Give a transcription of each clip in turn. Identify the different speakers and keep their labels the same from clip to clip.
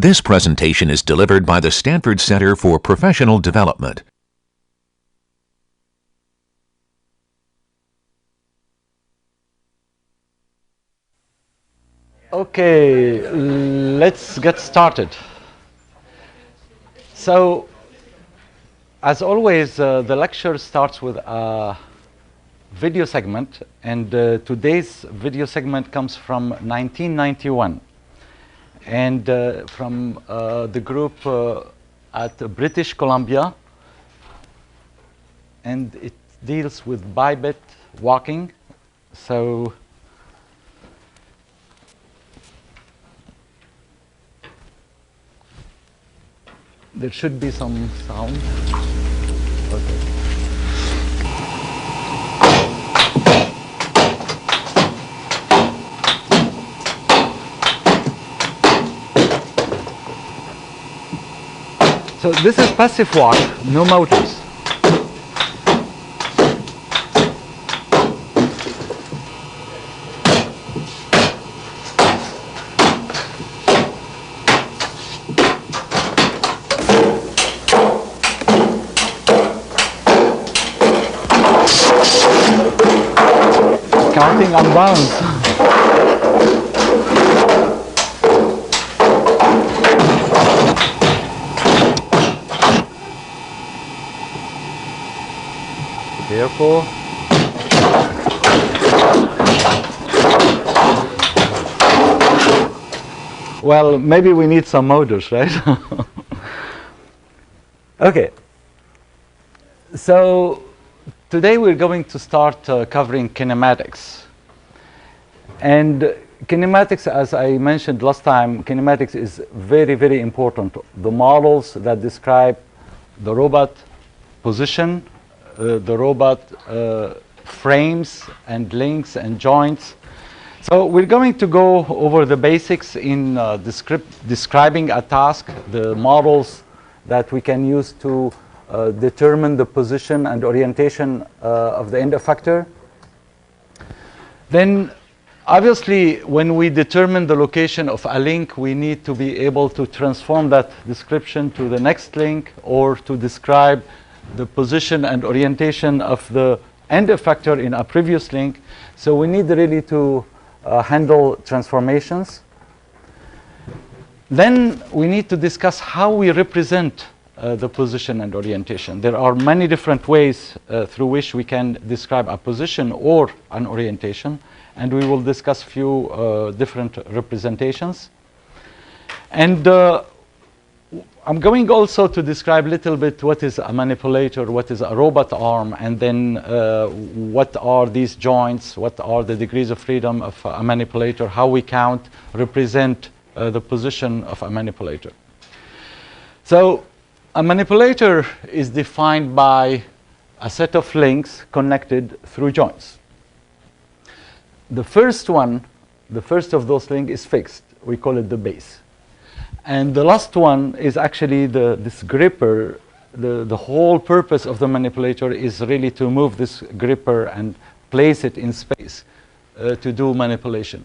Speaker 1: This presentation is delivered by the Stanford Center for Professional Development.
Speaker 2: Okay, let's get started. So, as always, the lecture starts with a video segment, and today's video segment comes from 1991, and from the group at British Columbia, and it deals with biped walking. So, there should be some sound. Okay. So this is passive walk, no motors. Counting on bounds. Careful. Well, maybe we need some motors, right? Okay. So today we're going to start covering kinematics. And kinematics, as I mentioned last time, kinematics is very, very important. The models that describe the robot position, the robot frames and links and joints. So we're going to go over the basics in describing a task, the models that we can use to determine the position and orientation of the end effector. Then, obviously, when we determine the location of a link, we need to be able to transform that description to the next link or to describe the position and orientation of the end effector in a previous link. So we need really to handle transformations. Then we need to discuss how we represent the position and orientation. There are many different ways through which we can describe a position or an orientation, and we will discuss a few different representations. And I'm going also to describe a little bit what is a manipulator, what is a robot arm, and then what are these joints, what are the degrees of freedom of a manipulator, how we count, represent the position of a manipulator. So a manipulator is defined by a set of links connected through joints. The first of those links is fixed. We call it the base. And the last one is actually this gripper. The whole purpose of the manipulator is really to move this gripper and place it in space to do manipulation.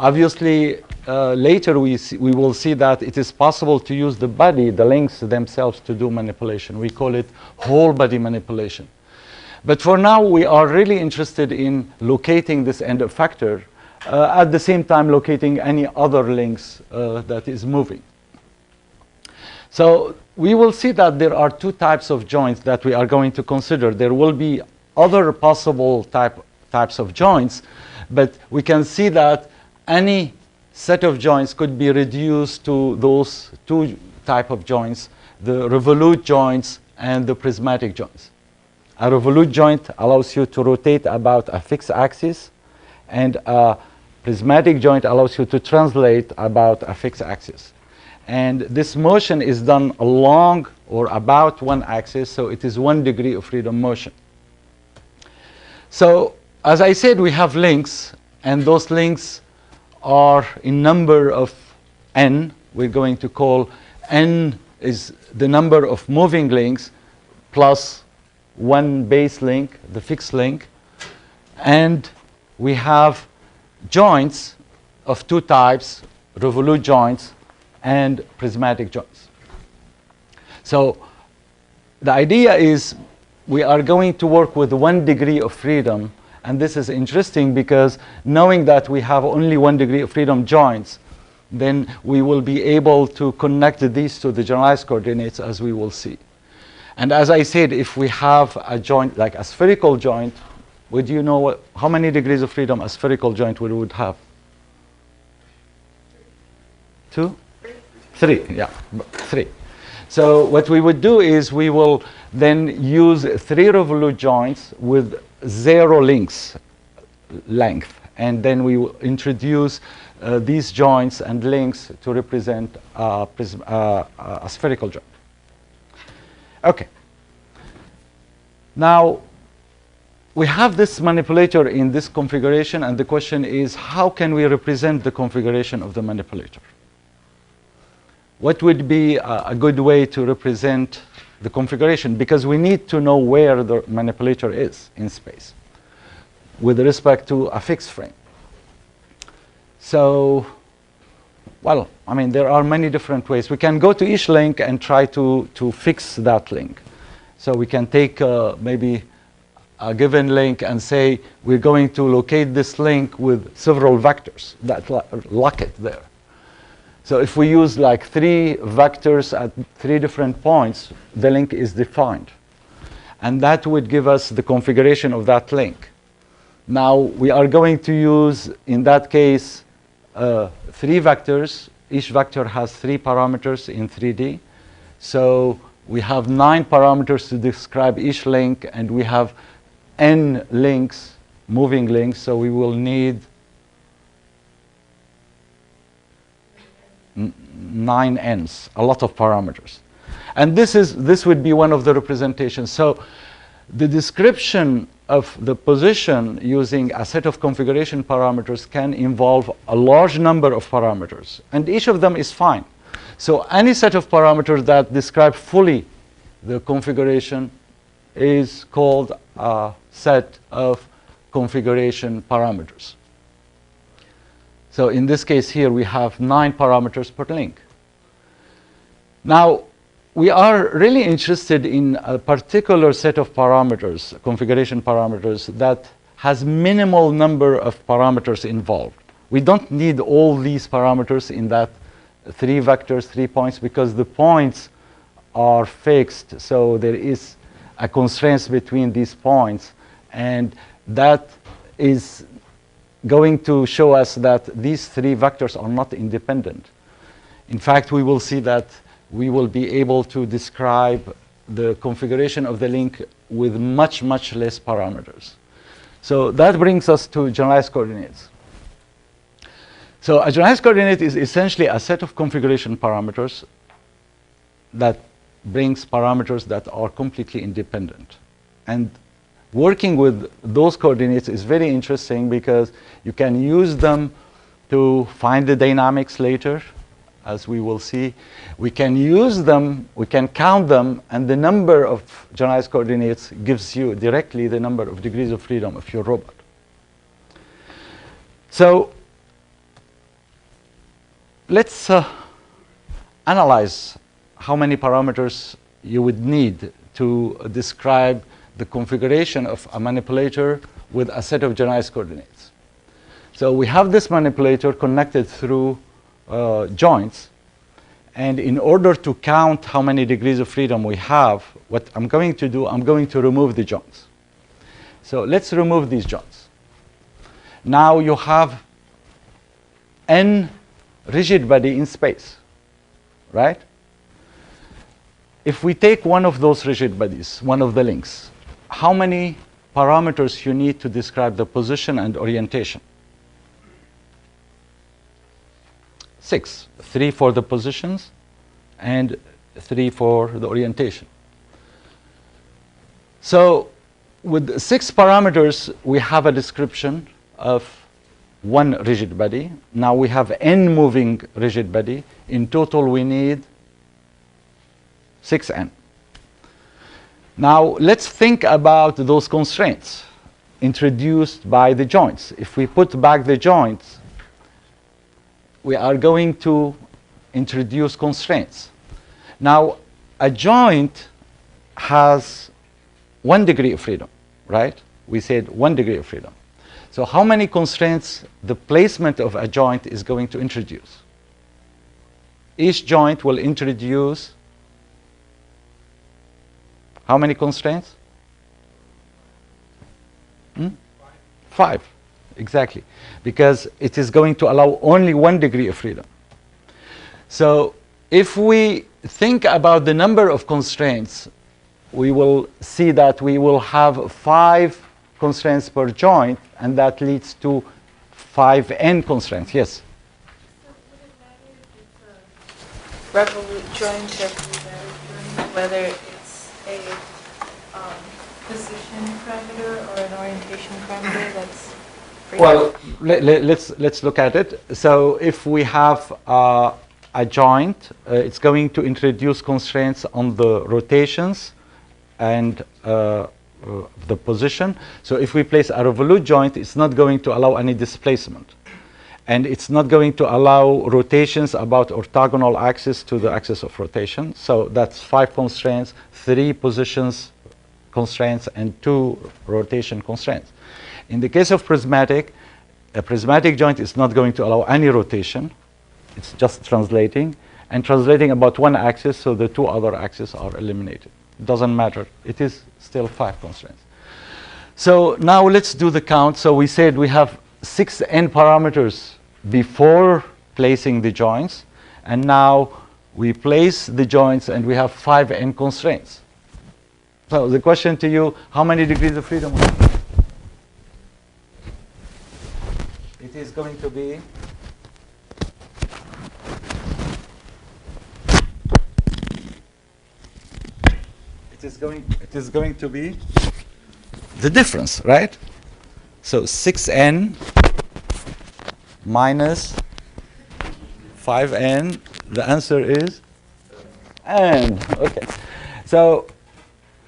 Speaker 2: Obviously, later we will see that it is possible to use the body, the links themselves, to do manipulation. We call it whole body manipulation. But for now, we are really interested in locating this end effector, at the same time locating any other links that is moving. So we will see that there are two types of joints that we are going to consider. There will be other possible types of joints, but we can see that any set of joints could be reduced to those two types of joints, the revolute joints and the prismatic joints. A revolute joint allows you to rotate about a fixed axis, and a prismatic joint allows you to translate about a fixed axis. And this motion is done along or about one axis, so it is 1 degree of freedom motion. So, as I said, we have links, and those links are in number of n. We're going to call n is the number of moving links plus one base link, the fixed link. And we have joints of two types, revolute joints and prismatic joints. So the idea is we are going to work with 1 degree of freedom, and this is interesting because knowing that we have only 1 degree of freedom joints, then we will be able to connect these to the generalized coordinates, as we will see. And as I said, if we have a joint like a spherical joint, would you know how many degrees of freedom a spherical joint would have? 2? 3, yeah, 3. So what we would do is we will then use 3 revolute joints with 0 links length, and then we will introduce these joints and links to represent a spherical joint. Okay. Now, we have this manipulator in this configuration, and the question is, how can we represent the configuration of the manipulator? What would be a good way to represent the configuration? Because we need to know where the manipulator is in space with respect to a fixed frame. So, well, I mean, there are many different ways. We can go to each link and try to fix that link. So we can take maybe a given link and say we're going to locate this link with several vectors that lock it there. So if we use like 3 vectors at 3 different points, the link is defined. And that would give us the configuration of that link. Now we are going to use, in that case, 3 vectors. Each vector has 3 parameters in 3D. So we have 9 parameters to describe each link, and we have n links, moving links. So we will need 9 n's, a lot of parameters. And this would be one of the representations. So the description of the position using a set of configuration parameters can involve a large number of parameters, and each of them is fine. So any set of parameters that describe fully the configuration is called a set of configuration parameters. So in this case here, we have 9 parameters per link. Now, we are really interested in a particular set of parameters, configuration parameters, that has minimal number of parameters involved. We don't need all these parameters in that 3 vectors, 3 points, because the points are fixed. So there is a constraint between these points, and that is going to show us that these 3 vectors are not independent. In fact, we will see that we will be able to describe the configuration of the link with much, much less parameters. So that brings us to generalized coordinates. So a generalized coordinate is essentially a set of configuration parameters that brings parameters that are completely independent. And working with those coordinates is very interesting because you can use them to find the dynamics later, as we will see. We can use them, we can count them, and the number of generalized coordinates gives you directly the number of degrees of freedom of your robot. So let's analyze how many parameters you would need to describe the configuration of a manipulator with a set of generalized coordinates. So we have this manipulator connected through joints, and in order to count how many degrees of freedom we have, what I'm going to do, I'm going to remove the joints. So let's remove these joints. Now you have n rigid body in space, right? If we take one of those rigid bodies, one of the links, how many parameters you need to describe the position and orientation? 6. 3 for the positions and 3 for the orientation. So with 6 parameters, we have a description of one rigid body. Now we have n moving rigid body. In total, we need 6n. Now let's think about those constraints introduced by the joints. If we put back the joints, we are going to introduce constraints. Now, a joint has 1 degree of freedom, right? We said 1 degree of freedom. So how many constraints the placement of a joint is going to introduce? Each joint will introduce how many constraints? 5, exactly. Because it is going to allow only 1 degree of freedom. So if we think about the number of constraints, we will see that we will have 5 constraints per joint, and that leads to 5n constraints. Yes?
Speaker 3: So would it matter if it's a revolute joint or quadratic joint, whether it's a position parameter or an orientation parameter that's free?
Speaker 2: Well, let's look at it. So if we have a joint, it's going to introduce constraints on the rotations and the position. So if we place a revolute joint, it's not going to allow any displacement. And it's not going to allow rotations about orthogonal axis to the axis of rotation. So that's 5 constraints, 3 positions constraints, and 2 rotation constraints. In the case of prismatic, a prismatic joint is not going to allow any rotation. It's just translating, and translating about 1 axis, so the 2 other axes are eliminated. It doesn't matter. It is still 5 constraints. So now let's do the count. So we said we have 6n parameters before placing the joints, and now we place the joints and we have 5n constraints. So the question to you, how many degrees of freedom we have? It is going to be it is going to be the difference, right? So 6n minus 5n, the answer is n. Okay. So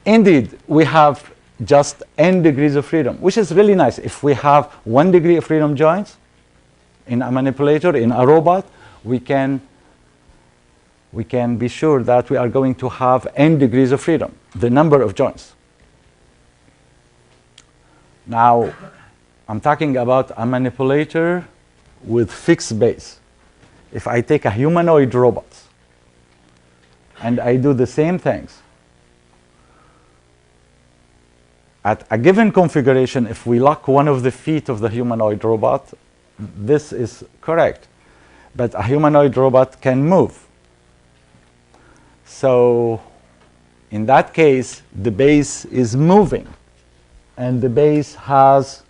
Speaker 2: indeed, we have just n degrees of freedom, which is really nice. If we have 1 degree of freedom joints in a manipulator, in a robot, we can be sure that we are going to have n degrees of freedom, the number of joints. Now, I'm talking about a manipulator with fixed base. If I take a humanoid robot and I do the same things, at a given configuration, if we lock one of the feet of the humanoid robot, this is correct. But a humanoid robot can move. So in that case, the base is moving, and the base has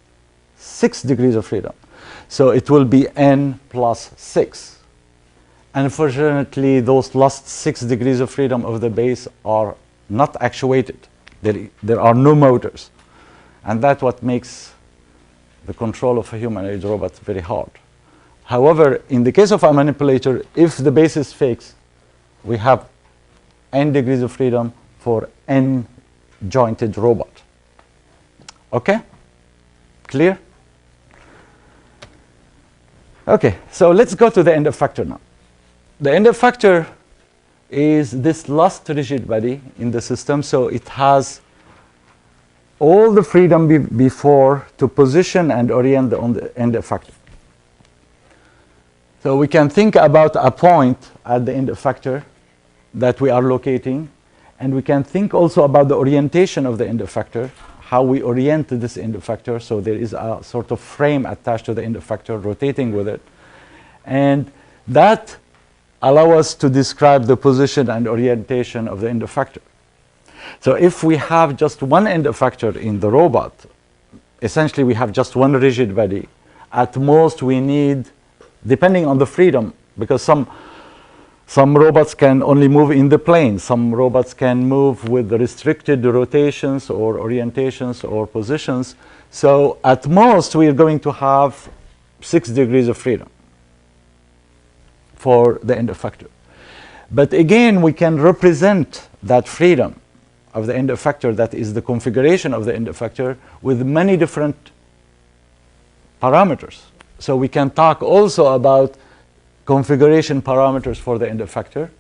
Speaker 2: 6 degrees of freedom. So it will be n plus 6. Unfortunately, those last 6 degrees of freedom of the base are not actuated. There are no motors. And that's what makes the control of a humanoid robot very hard. However, in the case of a manipulator, if the base is fixed, we have n degrees of freedom for n jointed robot. Okay? Clear? Okay, so let's go to the end effector now. The end effector is this last rigid body in the system, so it has all the freedom before to position and orient on the end effector. So we can think about a point at the end effector that we are locating, and we can think also about the orientation of the end effector, how we orient this end effector. So there is a sort of frame attached to the end effector, rotating with it, and that allows us to describe the position and orientation of the end effector. So if we have just one end effector in the robot, essentially we have just one rigid body. At most we need, depending on the freedom, because some robots can only move in the plane. Some robots can move with restricted rotations or orientations or positions. So at most, we are going to have 6 degrees of freedom for the end effector. But again, we can represent that freedom of the end effector, that is the configuration of the end effector, with many different parameters. So we can talk also about configuration parameters for the end effector.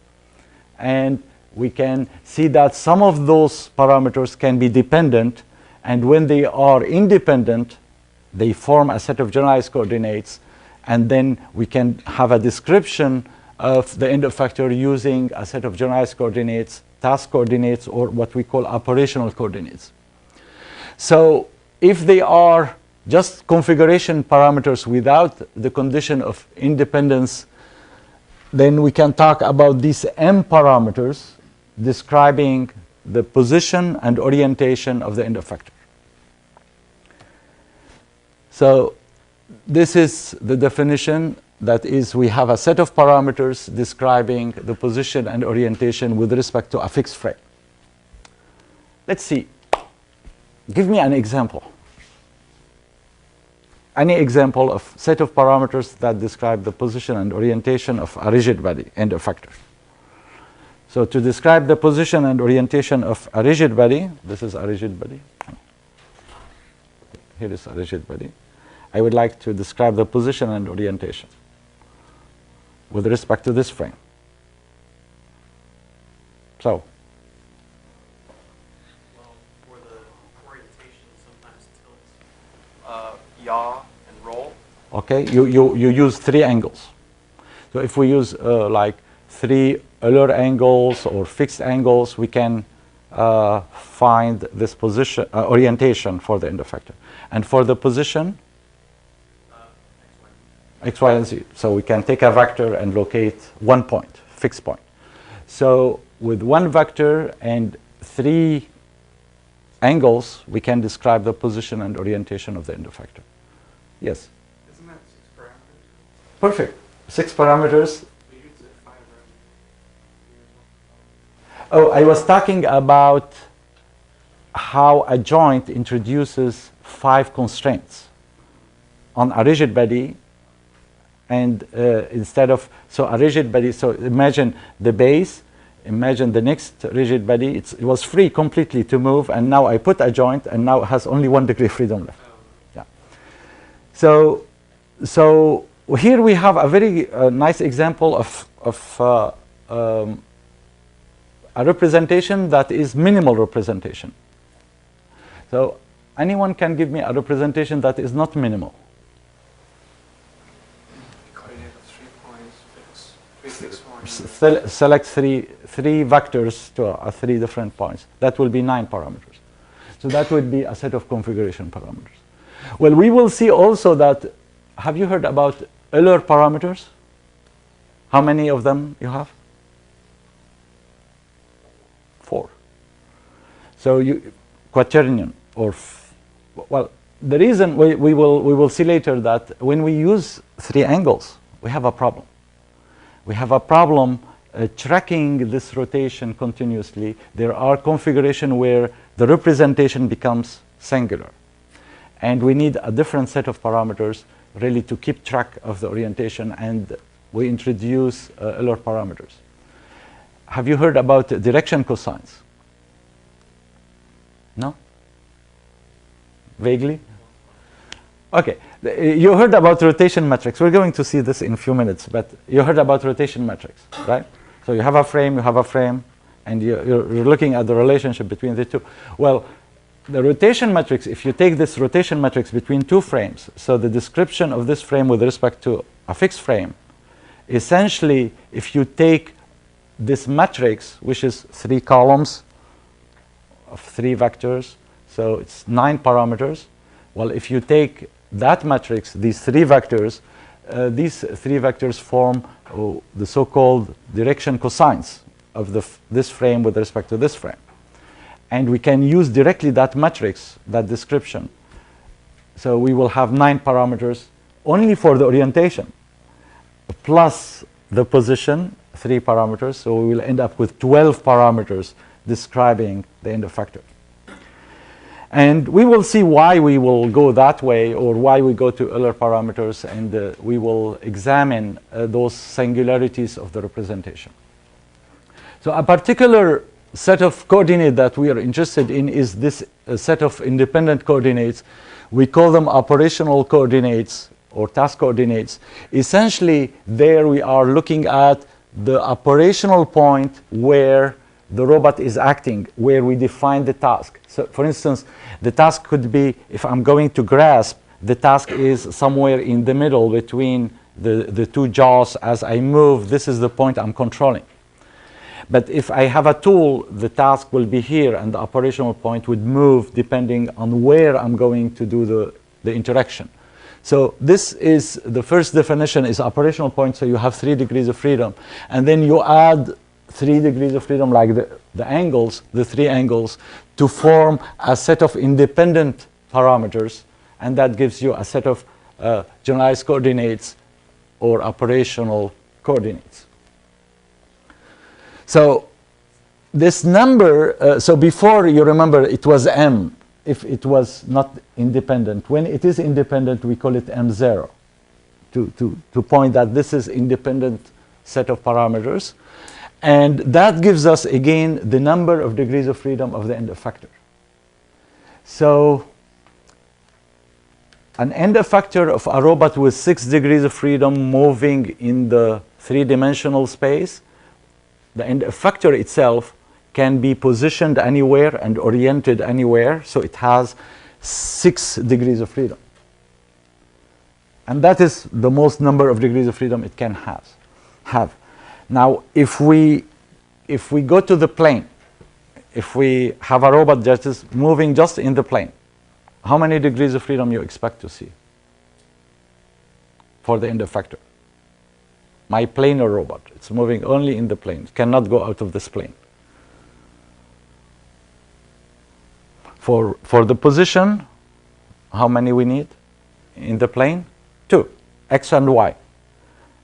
Speaker 2: And we can see that some of those parameters can be dependent, and when they are independent, they form a set of generalized coordinates, and then we can have a description of the end effector using a set of generalized coordinates, task coordinates, or what we call operational coordinates. So if they are just configuration parameters without the condition of independence, then we can talk about these M parameters describing the position and orientation of the end effector. So this is the definition. That is, we have a set of parameters describing the position and orientation with respect to a fixed frame. Let's see. Give me an example. Any example of set of parameters that describe the position and orientation of a rigid body end effector. So to describe the position and orientation of a rigid body, this is a rigid body. Here is a rigid body. I would like to describe the position and orientation with respect to this frame. So,
Speaker 4: well, for the orientation, sometimes tilts, yaw, and roll.
Speaker 2: okay, you use 3 angles. So if we use like 3 Euler angles or fixed angles, we can find this position orientation for the end effector. And for the position, x, y, and z. So we can take a vector and locate one point, fixed point. So with one vector and 3 angles, we can describe the position and orientation of the end effector. Yes?
Speaker 4: Isn't that 6 parameters?
Speaker 2: Perfect. 6 parameters.
Speaker 4: We use it 5
Speaker 2: Oh, I was talking about how a joint introduces 5 constraints on a rigid body. And instead of, so a rigid body, so imagine the base, imagine the next rigid body, it was free completely to move, and now I put a joint, and now it has only 1 degree freedom left. Yeah. So here we have a very nice example of a representation that is minimal representation. So anyone can give me a representation that is not minimal? Select three vectors to 3 different points. That will be 9 parameters. So that would be a set of configuration parameters. Well, we will see also that, have you heard about Euler parameters? How many of them you have? 4. So quaternion, or well, the reason we will see later that when we use 3 angles, we have a problem. We have a problem tracking this rotation continuously. There are configurations where the representation becomes singular. And we need a different set of parameters really to keep track of the orientation, and we introduce Euler parameters. Have you heard about direction cosines? No? Vaguely? Okay. You heard about rotation metrics. We're going to see this in a few minutes, but you heard about rotation metrics, right? So you have a frame, and you're looking at the relationship between the two. Well, the rotation matrix, if you take this rotation matrix between 2 frames, so the description of this frame with respect to a fixed frame, essentially, if you take this matrix, which is 3 columns of 3 vectors, so it's 9 parameters. Well, if you take that matrix, these 3 vectors, form the so-called direction cosines of this frame with respect to this frame. And we can use directly that matrix, that description. So we will have 9 parameters only for the orientation, plus the position, 3 parameters. So we will end up with 12 parameters describing the end effector. And we will see why we will go that way, or why we go to Euler parameters, and we will examine those singularities of the representation. So a particular set of coordinates that we are interested in is this set of independent coordinates. We call them operational coordinates, or task coordinates, essentially there we are looking at the operational point where the robot is acting, where we define the task. So for instance, the task could be, if I'm going to grasp, the task is somewhere in the middle between the two jaws. As I move, this is the point I'm controlling. But if I have a tool, the task will be here, and the operational point would move depending on where I'm going to do the interaction. So this is the first definition, is operational point. So you have 3 degrees of freedom. And then you add 3 degrees of freedom, like the angles, the 3 angles, to form a set of independent parameters. And that gives you a set of generalized coordinates or operational coordinates. So this number, so before, you remember, it was m if it was not independent. When it is independent, we call it m0 to point that this is independent set of parameters. And that gives us, again, the number of degrees of freedom of the end effector. So an end effector of a robot with 6 degrees of freedom moving in the 3-dimensional space, the end effector itself can be positioned anywhere and oriented anywhere. So it has 6 degrees of freedom. And that is the most number of degrees of freedom it can have. Now, if we go to the plane, if we have a robot that is moving just in the plane, how many degrees of freedom you expect to see for the end effector? My planar robot, it's moving only in the plane. It cannot go out of this plane. For the position, how many we need in the plane? 2, x and y.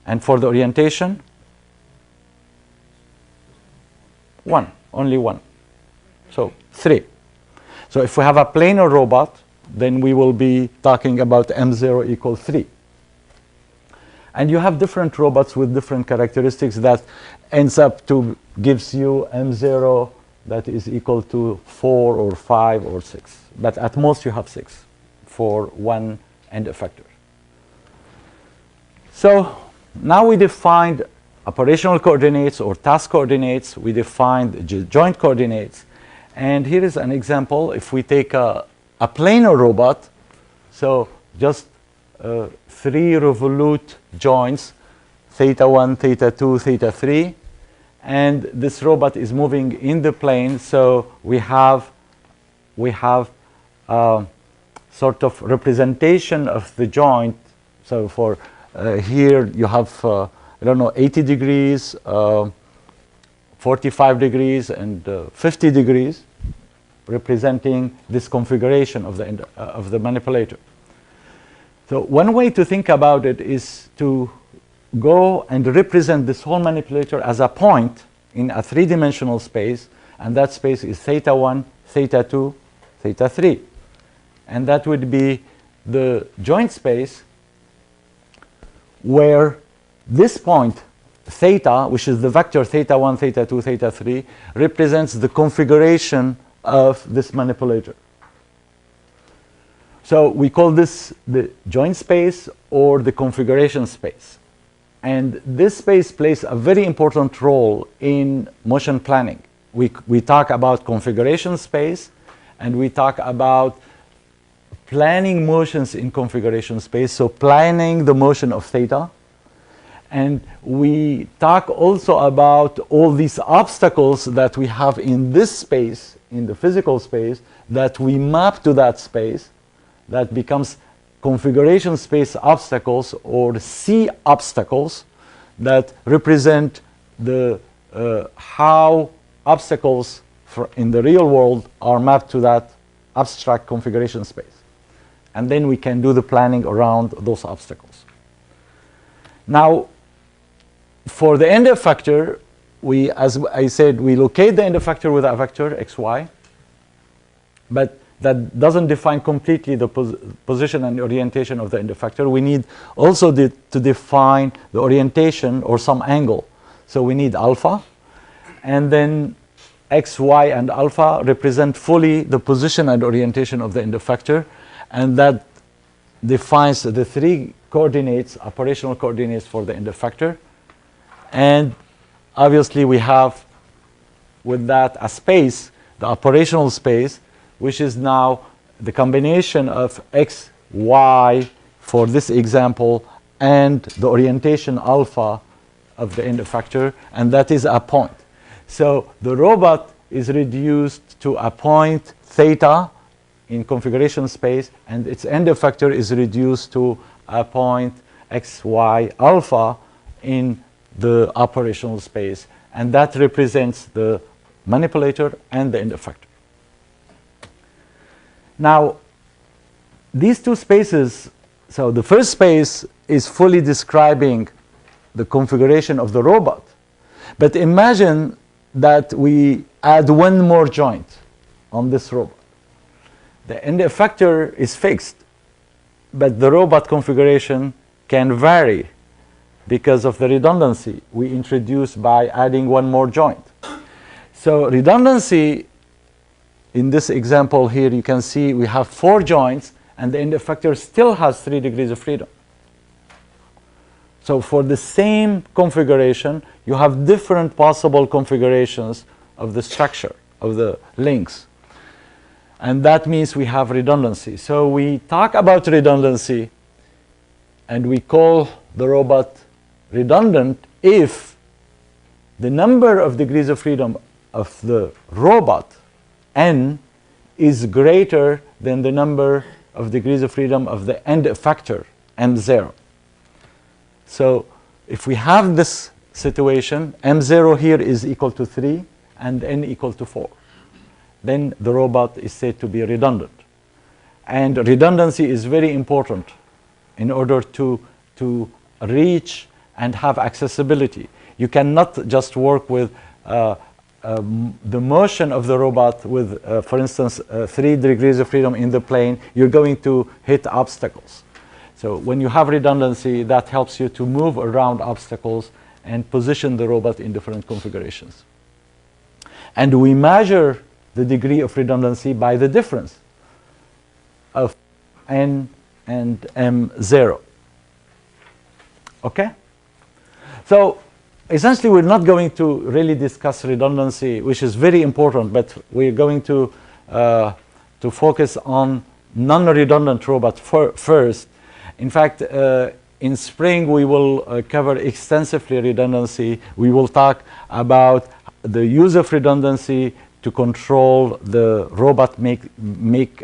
Speaker 2: And for the orientation, 1, only 1. So 3. So if we have a planar robot, then we will be talking about m0 equals 3. And you have different robots with different characteristics that ends up to gives you m0 that is equal to 4 or 5 or 6. But at most you have 6 for one end effector. So now we defined operational coordinates or task coordinates. We defined joint coordinates. And here is an example. If we take a planar robot, so just 3 revolute joints, theta 1, theta 2, theta 3. And this robot is moving in the plane. So we have sort of representation of the joint. So for here you have, I don't know, 80 degrees, 45 degrees, and 50 degrees, representing this configuration of the manipulator. So one way to think about it is to go and represent this whole manipulator as a point in a 3-dimensional space, and that space is theta 1, theta 2, theta 3. And that would be the joint space where this point, theta, which is the vector theta 1, theta 2, theta 3, represents the configuration of this manipulator. So we call this the joint space or the configuration space. And this space plays a very important role in motion planning. We talk about configuration space, and we talk about planning motions in configuration space, so planning the motion of theta. And we talk also about all these obstacles that we have in this space, in the physical space, that we map to that space, that becomes configuration space obstacles or C obstacles that represent the how obstacles in the real world are mapped to that abstract configuration space. And then we can do the planning around those obstacles. Now, for the end effector, we, as I said, we locate the end effector with a vector xy, but that doesn't define completely the position and orientation of the end effector. We need also to define the orientation or some angle. So we need alpha, and then x, y, and alpha represent fully the position and orientation of the end effector, and that defines the 3 coordinates, operational coordinates for the end effector. And obviously we have with that a space, the operational space, which is now the combination of x, y for this example and the orientation alpha of the end effector, and that is a point. So the robot is reduced to a point theta in configuration space, and its end effector is reduced to a point x, y alpha in the operational space, and that represents the manipulator and the end effector. Now, these two spaces, so the first space is fully describing the configuration of the robot. But imagine that we add one more joint on this robot. The end effector is fixed, but the robot configuration can vary because of the redundancy we introduce by adding one more joint. So redundancy, in this example here, you can see we have 4 joints, and the end effector still has 3 degrees of freedom. So for the same configuration, you have different possible configurations of the structure, of the links. And that means we have redundancy. So we talk about redundancy, and we call the robot redundant if the number of degrees of freedom of the robot, n, is greater than the number of degrees of freedom of the end effector, m0. So if we have this situation, m0 here is equal to 3 and n equal to 4, then the robot is said to be redundant. And redundancy is very important in order to reach and have accessibility. You cannot just work with the motion of the robot with, for instance, 3 degrees of freedom in the plane. You're going to hit obstacles. So when you have redundancy, that helps you to move around obstacles and position the robot in different configurations. And we measure the degree of redundancy by the difference of n and m0. Okay? So essentially, we're not going to really discuss redundancy, which is very important, but we're going to focus on non-redundant robot first. In fact, in spring, we will cover extensively redundancy. We will talk about the use of redundancy to control the robot, make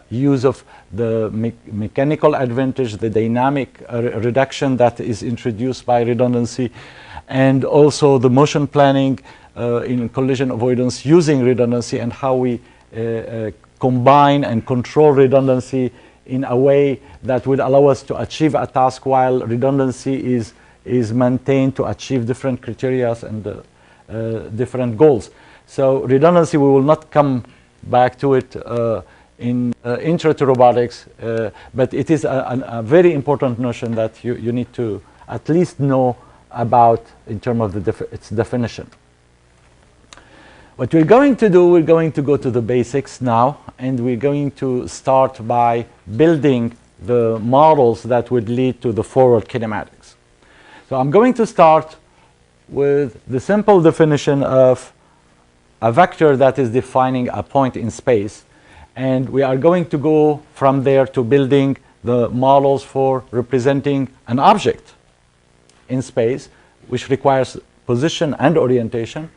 Speaker 2: use of the mechanical advantage, the dynamic reduction that is introduced by redundancy, and also the motion planning in collision avoidance using redundancy, and how we combine and control redundancy in a way that would allow us to achieve a task while redundancy is maintained to achieve different criteria and different goals. So redundancy, we will not come back to it in intro to robotics, but it is a very important notion that you need to at least know about in terms of its definition. What we're going to do, we're going to go to the basics now, and we're going to start by building the models that would lead to the forward kinematics. So I'm going to start with the simple definition of a vector that is defining a point in space, and we are going to go from there to building the models for representing an object in space, which requires position and orientation.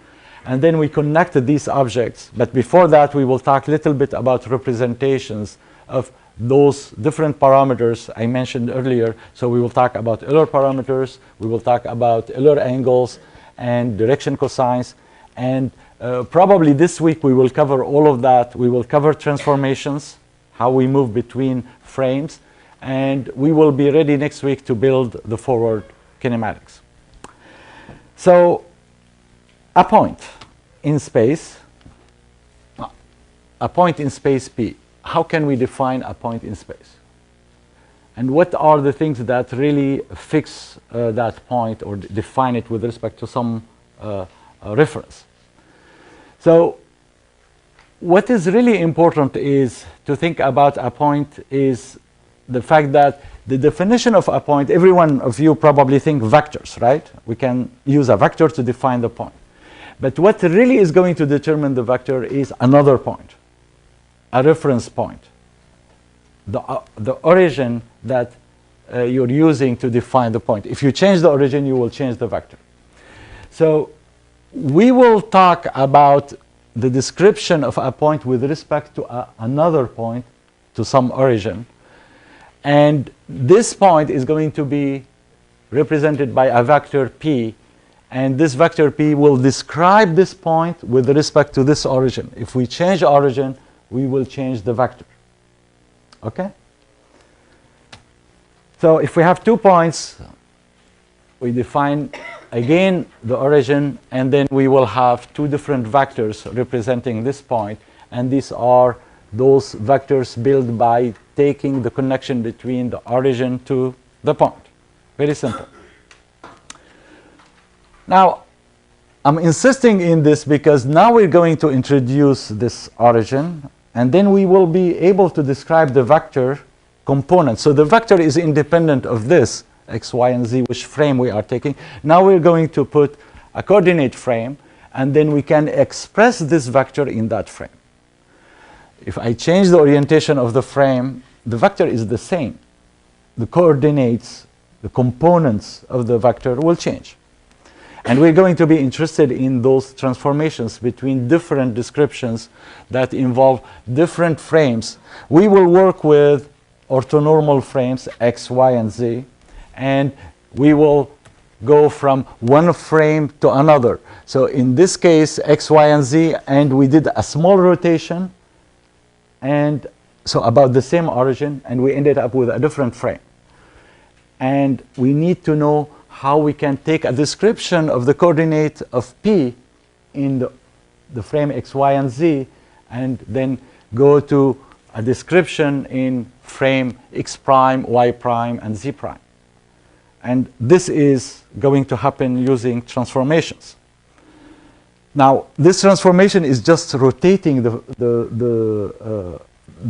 Speaker 2: And then we connect these objects. But before that, we will talk a little bit about representations of those different parameters I mentioned earlier. So we will talk about Euler parameters. We will talk about Euler angles and direction cosines. And probably this week, we will cover all of that. We will cover transformations, how we move between frames. And we will be ready next week to build the forward kinematics. So a point in space, P. How can we define a point in space? And what are the things that really fix that point or define it with respect to some reference? So what is really important is to think about a point is the fact that the definition of a point, every one of you probably think vectors, right? We can use a vector to define the point. But what really is going to determine the vector is another point, a reference point, the origin that you're using to define the point. If you change the origin, you will change the vector. So we will talk about the description of a point with respect to another point, to some origin. And this point is going to be represented by a vector p. And this vector p will describe this point with respect to this origin. If we change origin, we will change the vector. Okay? So if we have 2 points, we define again the origin, and then we will have 2 different vectors representing this point. And these are those vectors built by taking the connection between the origin to the point. Very simple. Now, I'm insisting in this because now we're going to introduce this origin, and then we will be able to describe the vector component. So the vector is independent of this, x, y, and z, which frame we are taking. Now we're going to put a coordinate frame, and then we can express this vector in that frame. If I change the orientation of the frame, the vector is the same. The coordinates, the components of the vector will change. And we're going to be interested in those transformations between different descriptions that involve different frames. We will work with orthonormal frames, x, y, and z, and we will go from one frame to another. So in this case, x, y, and z, and we did a small rotation, and so about the same origin, and we ended up with a different frame. And we need to know how we can take a description of the coordinate of p in the frame x, y, and z, and then go to a description in frame x prime, y prime, and z prime. And this is going to happen using transformations. Now, this transformation is just rotating the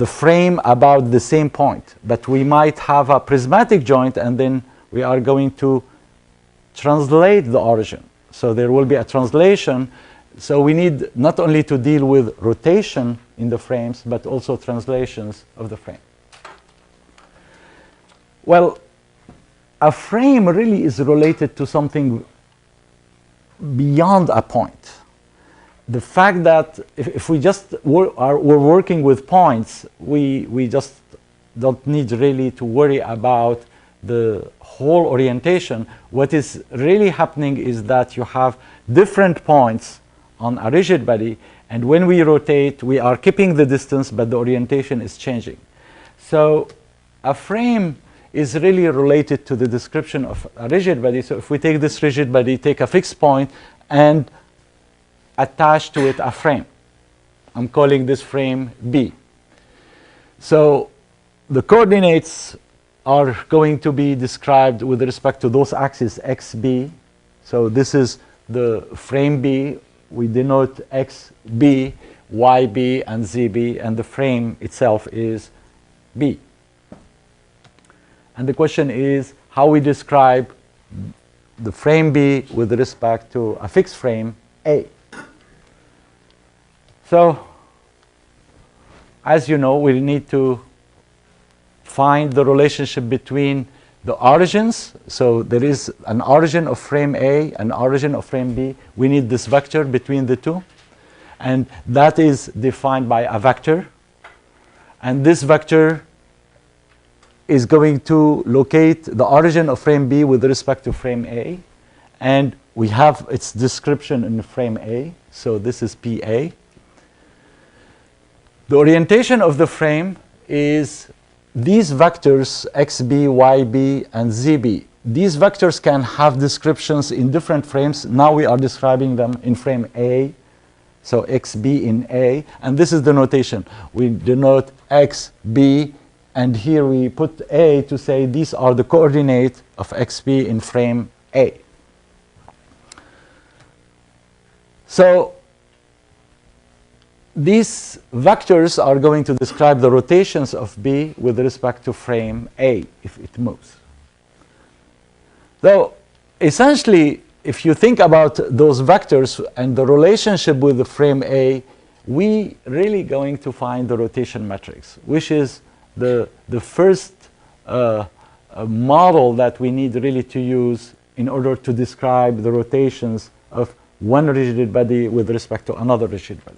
Speaker 2: frame about the same point, but we might have a prismatic joint, and then we are going to translate the origin. So there will be a translation. So we need not only to deal with rotation in the frames, but also translations of the frame. Well, a frame really is related to something beyond a point. The fact that if we just we're working with points, we just don't need really to worry about the whole orientation. What is really happening is that you have different points on a rigid body, and when we rotate, we are keeping the distance, but the orientation is changing. So a frame is really related to the description of a rigid body. So if we take this rigid body, take a fixed point, and attach to it a frame. I'm calling this frame B. So the coordinates are going to be described with respect to those axes xb. So this is the frame B. We denote xb, yb, and zb, and the frame itself is B. And the question is how we describe the frame B with respect to a fixed frame A. So, as you know, we need to find the relationship between the origins. So there is an origin of frame A, an origin of frame B. We need this vector between the two. And that is defined by a vector. And this vector is going to locate the origin of frame B with respect to frame A. And we have its description in frame A. So this is PA. The orientation of the frame is these vectors xb, yb, and zb. These vectors can have descriptions in different frames. Now we are describing them in frame A, so xb in A, and this is the notation. We denote xb, and here we put A to say these are the coordinates of xb in frame A. So these vectors are going to describe the rotations of B with respect to frame A if it moves. So essentially, if you think about those vectors and the relationship with the frame A, we really going to find the rotation matrix, which is the first model that we need really to use in order to describe the rotations of one rigid body with respect to another rigid body.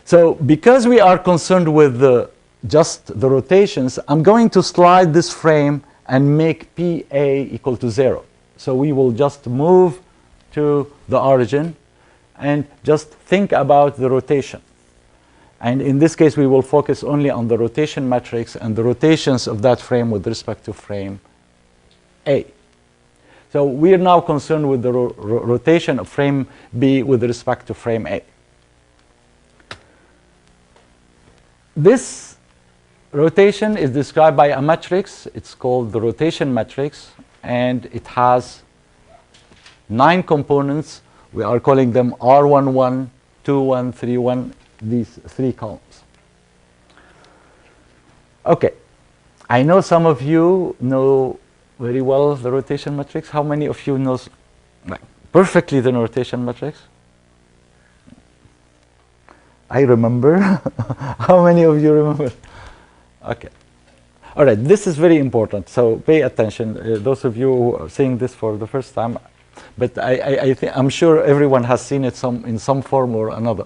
Speaker 2: So because we are concerned with just the rotations, I'm going to slide this frame and make PA equal to 0. So we will just move to the origin and just think about the rotation. And in this case, we will focus only on the rotation matrix and the rotations of that frame with respect to frame A. So we are now concerned with the rotation of frame B with respect to frame A. This rotation is described by a matrix. It's called the rotation matrix, and it has 9 components. We are calling them R11, 21, 31, these 3 columns. Okay, I know some of you know very well the rotation matrix. How many of you knows perfectly the rotation matrix? I remember. How many of you remember? Okay. All right, this is very important, so pay attention. Those of you who are seeing this for the first time, but I'm sure everyone has seen it in some form or another.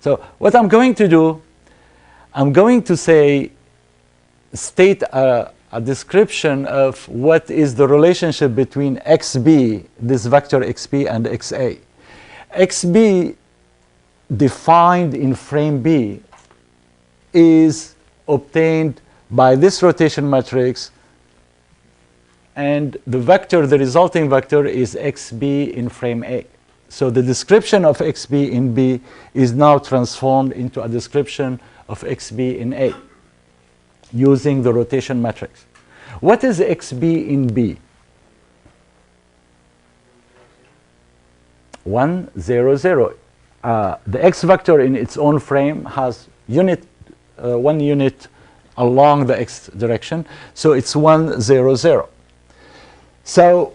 Speaker 2: So what I'm going to do, I'm going to state a description of what is the relationship between xb, this vector xb, and xa. xb defined in frame B is obtained by this rotation matrix, and the vector, the resulting vector, is xb in frame A. So the description of xb in B is now transformed into a description of xb in A using the rotation matrix. What is xb in B? 1, 0, 0. The x vector in its own frame has 1 unit along the x direction, so it's 1, 0, 0. So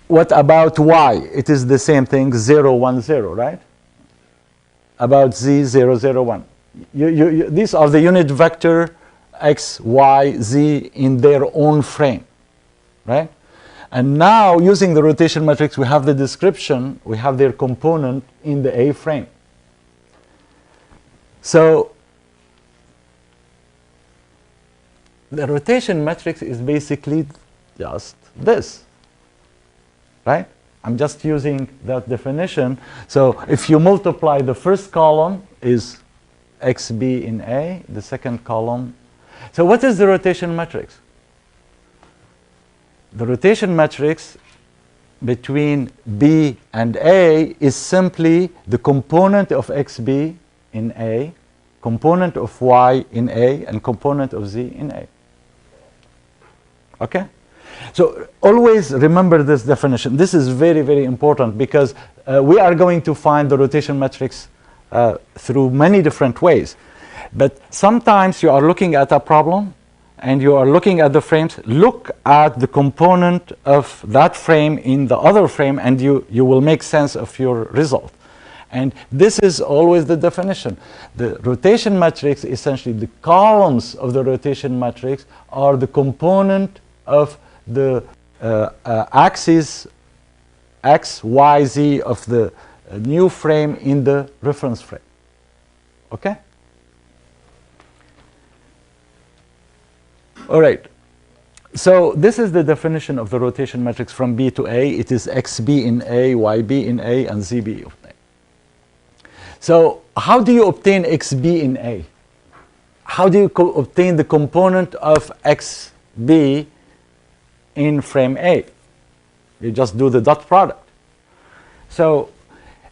Speaker 2: what about y? It is the same thing, 0, 1, 0, right? About z, 0, 0, 1. These are the unit vector x, y, z in their own frame, right? And now, using the rotation matrix, we have the description, we have their component in the A frame. So the rotation matrix is basically just this, right? I'm just using that definition. So if you multiply, the first column is xb in A, the second column. So what is the rotation matrix? The rotation matrix between B and A is simply the component of xb in A, component of y in A, and component of z in A. Okay? So always remember this definition. This is very, very important because we are going to find the rotation matrix through many different ways. But sometimes you are looking at a problem and you are looking at the frames. Look at the component of that frame in the other frame, and you will make sense of your result. And this is always the definition. The rotation matrix, essentially the columns of the rotation matrix, are the component of the axis x, y, z of the new frame in the reference frame. Okay? All right. So this is the definition of the rotation matrix from B to A. It is xb in A, yb in A, and zb in A. So how do you obtain xb in A? How do you obtain the component of xb in frame A? You just do the dot product. So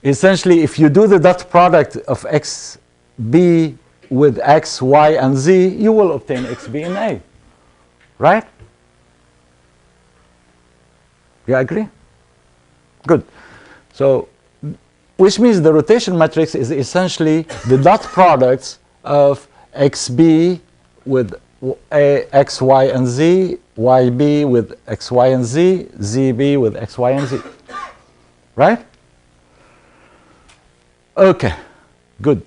Speaker 2: essentially, if you do the dot product of xb with x, y, and z, you will obtain xb in A. Right? You agree? Good. So which means the rotation matrix is essentially the dot products of xb with x, y, and z, yb with x, y, and z, zb with x, y, and z. Right? Okay, good.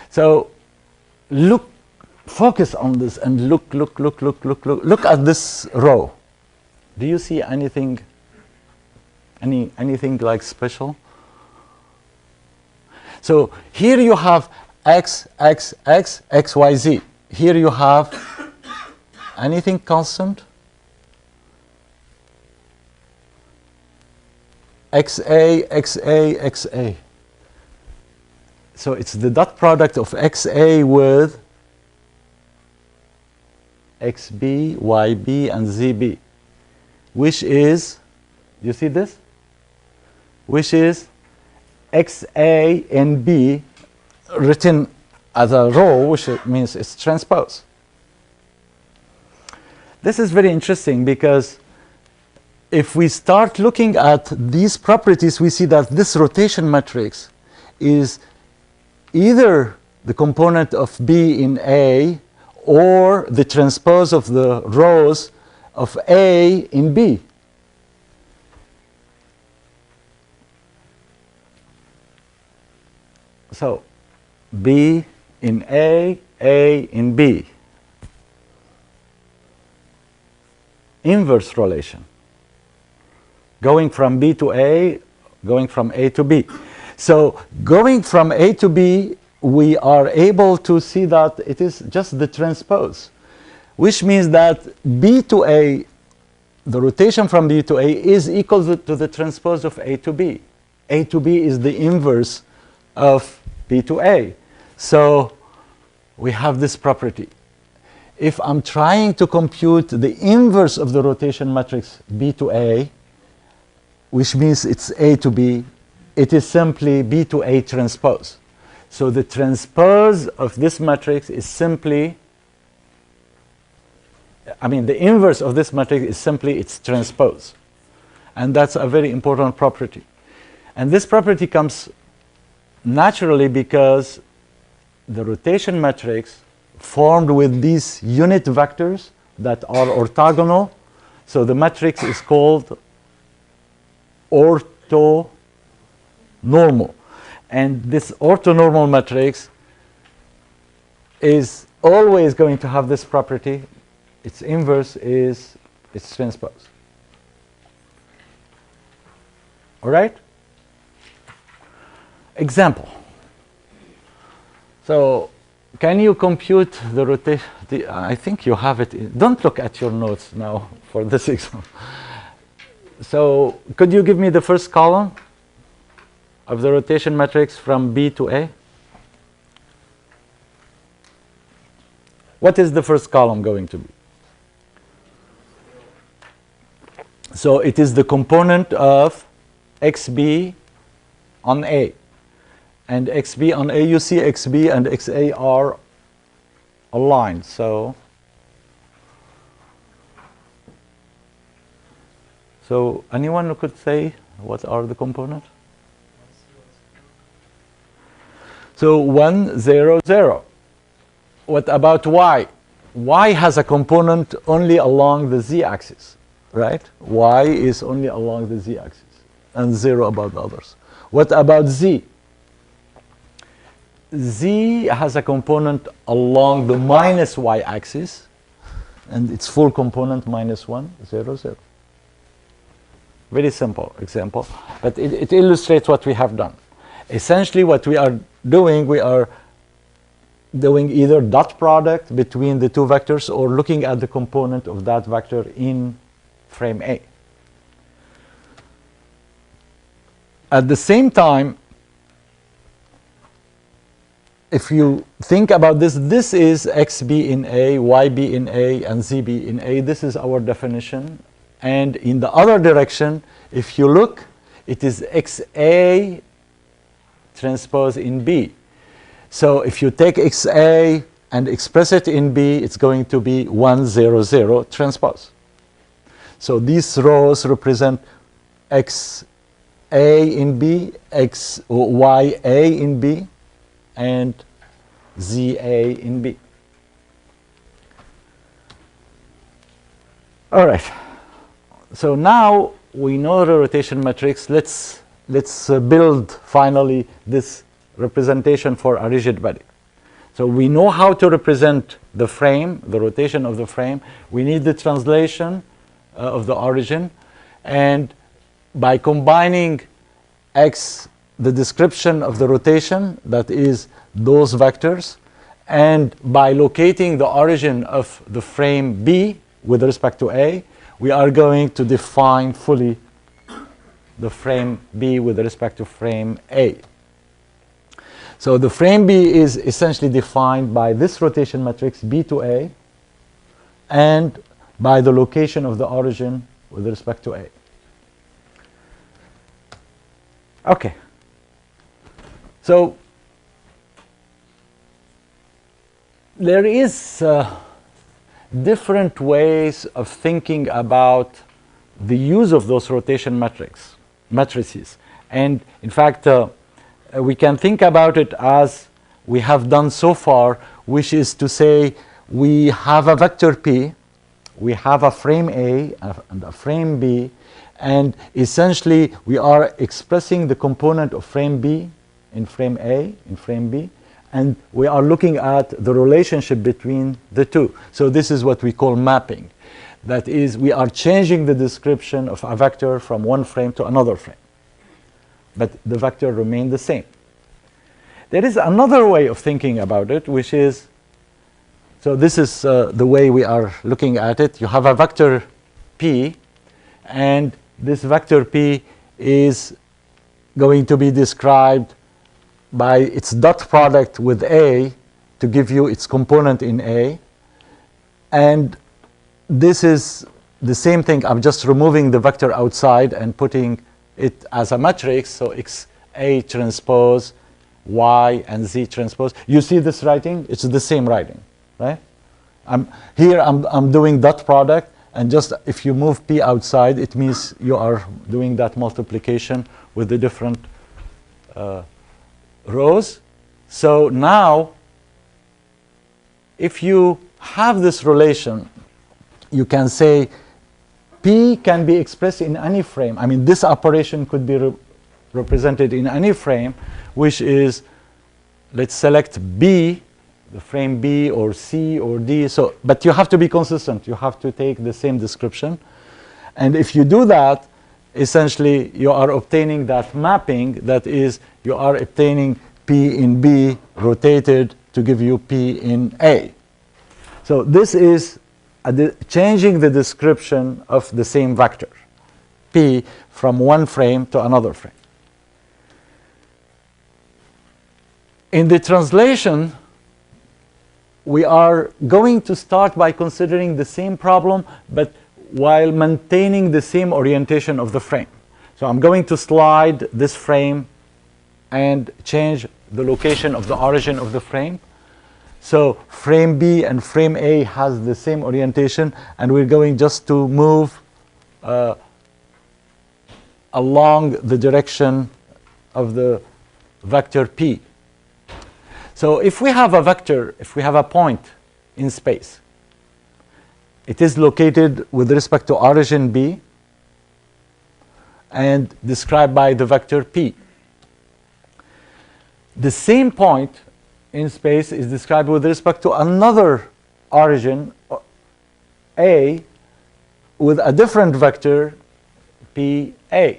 Speaker 2: So look, focus on this and look at this row. Do you see anything, anything like special? So here you have x, x, x, x, y, z. Here you have anything constant? xa, xa, xa. So it's the dot product of xa with xb, yb, and zb, which is, you see this? Which is xa and b written as a row, which means it's transpose. This is very interesting because if we start looking at these properties, we see that this rotation matrix is either the component of B in A or the transpose of the rows of A in B. So B in A in B. Inverse relation. Going from B to A, going from A to B. So going from A to B, we are able to see that it is just the transpose, which means that B to A, the rotation from B to A is equal to the transpose of A to B. A to B is the inverse of B to A. So we have this property. If I'm trying to compute the inverse of the rotation matrix B to A, which means it's A to B, it is simply B to A transpose. So the transpose of this matrix is simply, the inverse of this matrix is simply its transpose. And that's a very important property. And this property comes naturally because the rotation matrix formed with these unit vectors that are orthogonal. So the matrix is called orthonormal. And this orthonormal matrix is always going to have this property. Its inverse is its transpose. All right? Example. So can you compute the rotation? I think you have it. Don't look at your notes now for this example. So could you give me the first column of the rotation matrix from B to A? What is the first column going to be? So it is the component of XB on A. And XB on A, you see XB and XA are aligned. So anyone who could say what are the components? So 1, 0, 0. What about Y? Y has a component only along the Z-axis, right? Y is only along the Z-axis and 0 about the others. What about Z? Z has a component along the minus Y-axis and its full component minus 1, 0, 0. Very simple example, but it illustrates what we have done. Essentially what we are doing either dot product between the two vectors or looking at the component of that vector in frame A. At the same time, if you think about this, this is XB in A, YB in A, and ZB in A. This is our definition. And in the other direction, if you look, it is XA transpose in B. So if you take XA and express it in B, it's going to be 1, 0, 0 transpose. So these rows represent XA A in B, X, Y A in B, and Z A in B. All right. So now we know the rotation matrix. Let's build finally this representation for a rigid body. So we know how to represent the frame, the rotation of the frame. We need the translation of the origin, and by combining X, the description of the rotation, that is those vectors, and by locating the origin of the frame B with respect to A, we are going to define fully the frame B with respect to frame A. So the frame B is essentially defined by this rotation matrix B to A and by the location of the origin with respect to A. Okay. So there is different ways of thinking about the use of those rotation matrices. And in fact, we can think about it as we have done so far, which is to say we have a vector P, we have a frame A and a frame B, and essentially we are expressing the component of frame B in frame A, in frame B, and we are looking at the relationship between the two. So this is what we call mapping. That is, we are changing the description of a vector from one frame to another frame, but the vector remains the same. There is another way of thinking about it, which is, so this is the way we are looking at it. You have a vector P, and this vector P is going to be described by its dot product with A to give you its component in A. And this is the same thing. I'm just removing the vector outside and putting it as a matrix. So X A transpose, Y, and Z transpose. You see this writing? It's the same writing, right? I'm doing dot product. And just if you move P outside, it means you are doing that multiplication with the different rows. So now, if you have this relation, you can say P can be expressed in any frame. I mean, this operation could be represented in any frame, which is, let's select B, the frame B or C or D. So, but you have to be consistent. You have to take the same description. And if you do that, essentially you are obtaining that mapping. That is, you are obtaining P in B rotated to give you P in A. So this is changing the description of the same vector, P, from one frame to another frame. In the translation, we are going to start by considering the same problem, but while maintaining the same orientation of the frame. So I'm going to slide this frame and change the location of the origin of the frame. So frame B and frame A has the same orientation, and we're going just to move along the direction of the vector P. So if we have a vector, if we have a point in space, it is located with respect to origin B and described by the vector P. The same point in space is described with respect to another origin A with a different vector PA.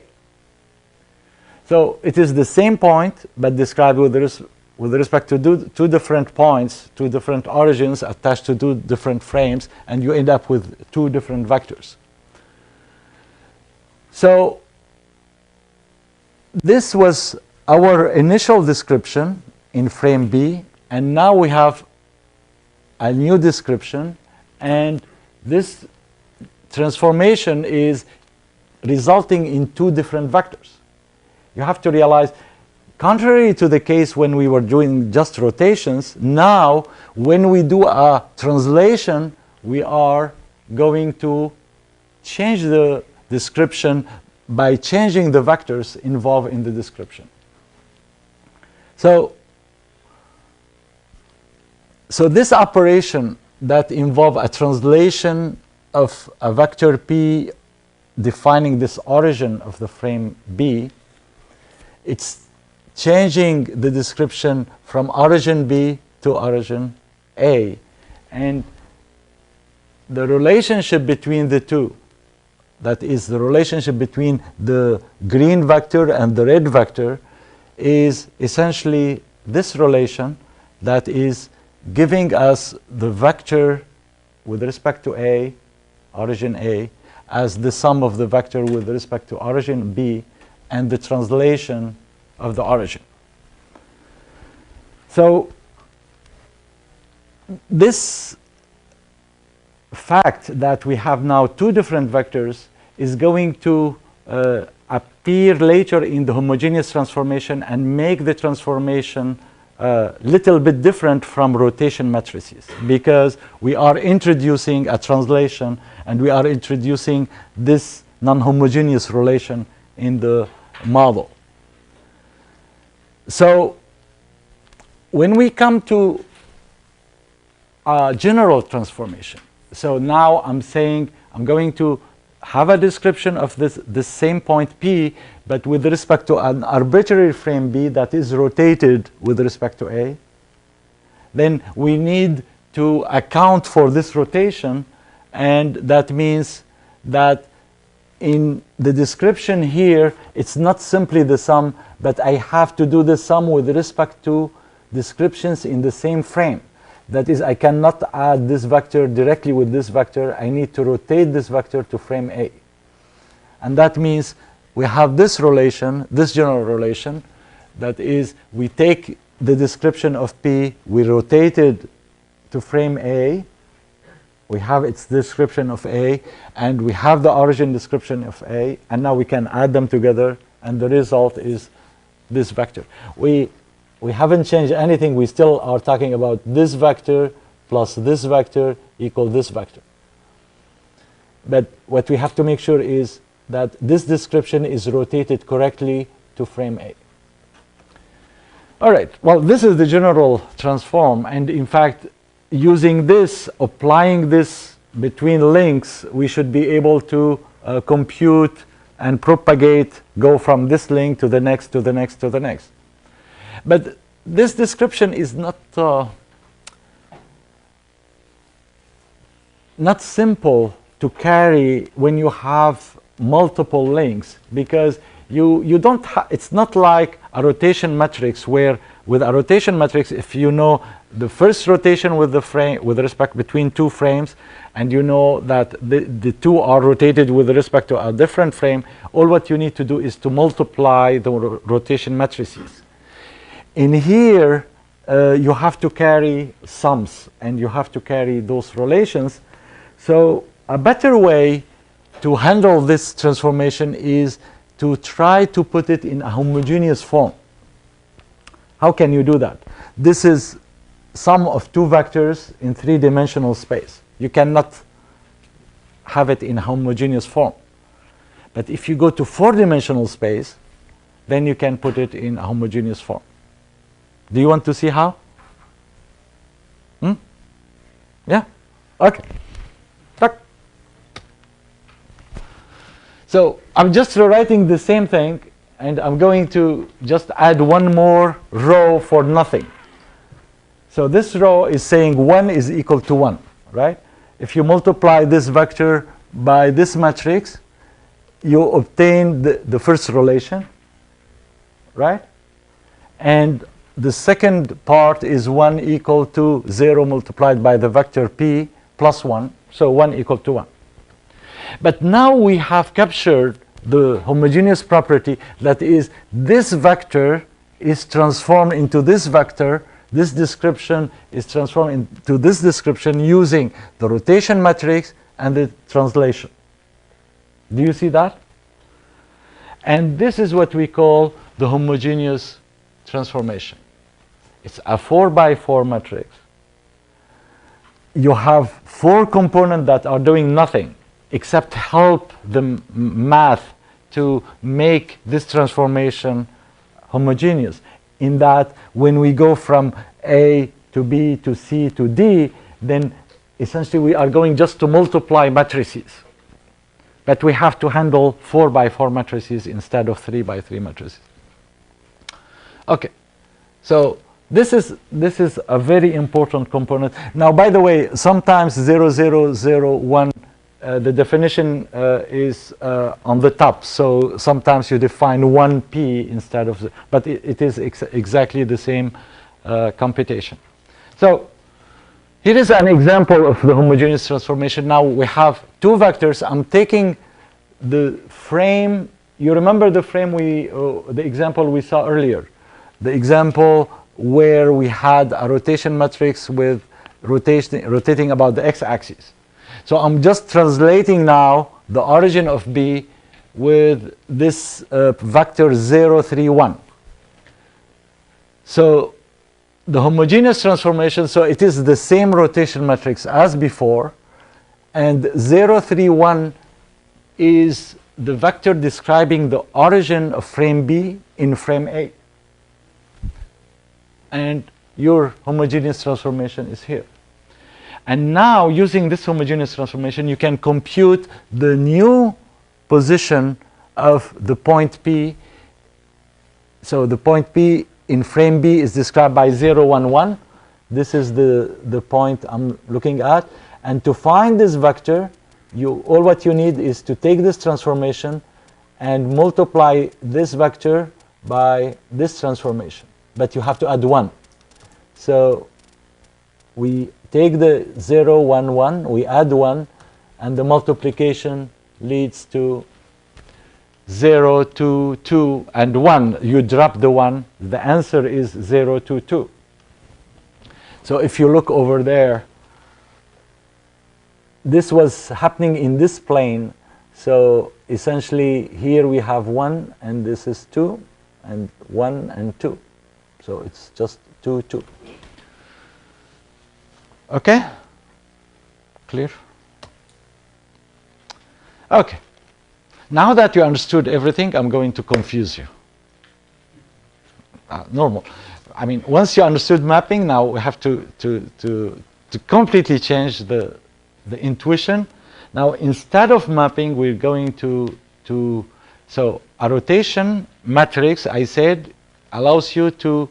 Speaker 2: So it is the same point but described with respect to two different points, two different origins attached to two different frames, and you end up with two different vectors. So this was our initial description in frame B, and now we have a new description, and this transformation is resulting in two different vectors. You have to realize, contrary to the case when we were doing just rotations, now when we do a translation, we are going to change the description by changing the vectors involved in the description. So this operation that involves a translation of a vector P defining this origin of the frame B, it's changing the description from origin B to origin A. And the relationship between the two, that is the relationship between the green vector and the red vector, is essentially this relation that is giving us the vector with respect to A, origin A, as the sum of the vector with respect to origin B and the translation of the origin. So this fact that we have now two different vectors is going to appear later in the homogeneous transformation and make the transformation a little bit different from rotation matrices, because we are introducing a translation and we are introducing this non-homogeneous relation in the model. So when we come to general transformation, so now I'm saying I'm going to have a description of this same point P, but with respect to an arbitrary frame B that is rotated with respect to A. Then we need to account for this rotation, and that means that in the description here, it's not simply the sum, but I have to do the sum with respect to descriptions in the same frame. That is, I cannot add this vector directly with this vector. I need to rotate this vector to frame A. And that means we have this relation, this general relation, that is, we take the description of P, we rotate it to frame A, we have its description of A, and we have the origin description of A, and now we can add them together, and the result is this vector. We haven't changed anything. We still are talking about this vector plus this vector equal this vector. But what we have to make sure is that this description is rotated correctly to frame A. All right, well, this is the general transform, and in fact, using this, applying this between links, we should be able to compute and propagate, go from this link to the next, to the next, to the next. But this description is not simple to carry when you have multiple links, because you don't it's not like a rotation matrix, where with a rotation matrix, if you know the first rotation with the frame with respect between two frames, and you know that the two are rotated with respect to a different frame, all what you need to do is to multiply the rotation matrices. In here, you have to carry sums, and you have to carry those relations. So a better way to handle this transformation is to try to put it in a homogeneous form. How can you do that? This is sum of two vectors in three-dimensional space. You cannot have it in a homogeneous form. But if you go to four-dimensional space, then you can put it in a homogeneous form. Do you want to see how? Yeah? Okay. So I'm just rewriting the same thing, and I'm going to just add one more row for nothing. So this row is saying 1 is equal to 1, right? If you multiply this vector by this matrix, you obtain the first relation, right? And the second part is 1 equal to 0 multiplied by the vector P plus 1, so 1 equal to 1. But now we have captured the homogeneous property, that is, this vector is transformed into this vector, this description is transformed into this description using the rotation matrix and the translation. Do you see that? And this is what we call the homogeneous transformation. It's a 4x4 matrix. You have 4 components that are doing nothing except help the math to make this transformation homogeneous, in that when we go from A to B to C to D, then essentially we are going just to multiply matrices. But we have to handle 4 by 4 matrices instead of 3 by 3 matrices. Okay, so this is a very important component. Now, by the way, sometimes 0, 0, 0, 1, the definition is on the top. So sometimes you define 1p instead of, but it is exactly the same computation. So here is an example of the homogeneous transformation. Now we have 2 vectors. I'm taking the frame. You remember the frame the example we saw earlier, the example where we had a rotation matrix with rotating about the x-axis. So I'm just translating now the origin of B with this vector 0, 3, 1. So the homogeneous transformation, so it is the same rotation matrix as before, and 0, 3, 1 is the vector describing the origin of frame B in frame A. And your homogeneous transformation is here. And now, using this homogeneous transformation, you can compute the new position of the point P. So the point P in frame B is described by 0, 1, 1. This is the point I'm looking at. And to find this vector, all what you need is to take this transformation and multiply this vector by this transformation. But you have to add 1. So we take the 0, 1, 1, we add 1, and the multiplication leads to 0, 2, 2, and 1. You drop the 1. The answer is 0, 2, 2. So if you look over there, this was happening in this plane. So essentially, here we have 1, and this is 2, and 1 and 2. So it's just 2, 2. Okay? Clear? Okay. Now that you understood everything, I'm going to confuse you. Normal. I mean, once you understood mapping, now we have to completely change the intuition. Now, instead of mapping, we're going to so a rotation matrix, I said, allows you to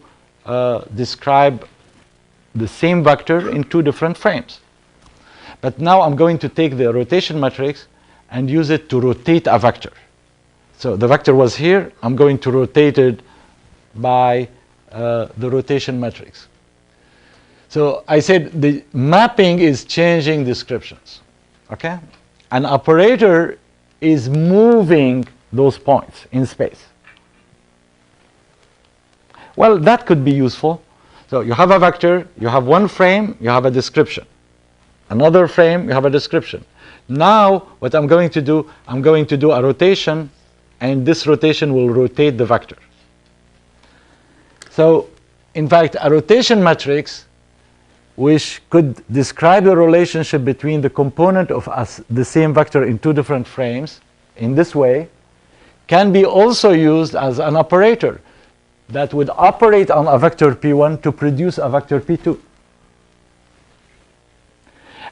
Speaker 2: describe the same vector in 2 different frames. But now I'm going to take the rotation matrix and use it to rotate a vector. So the vector was here. I'm going to rotate it by the rotation matrix. So I said the mapping is changing descriptions. Okay? An operator is moving those points in space. Well, that could be useful. So you have a vector, you have one frame, you have a description. Another frame, you have a description. Now, what I'm going to do a rotation, and this rotation will rotate the vector. So, in fact, a rotation matrix, which could describe the relationship between the component of the same vector in 2 different frames, in this way, can be also used as an operator that would operate on a vector P1 to produce a vector P2.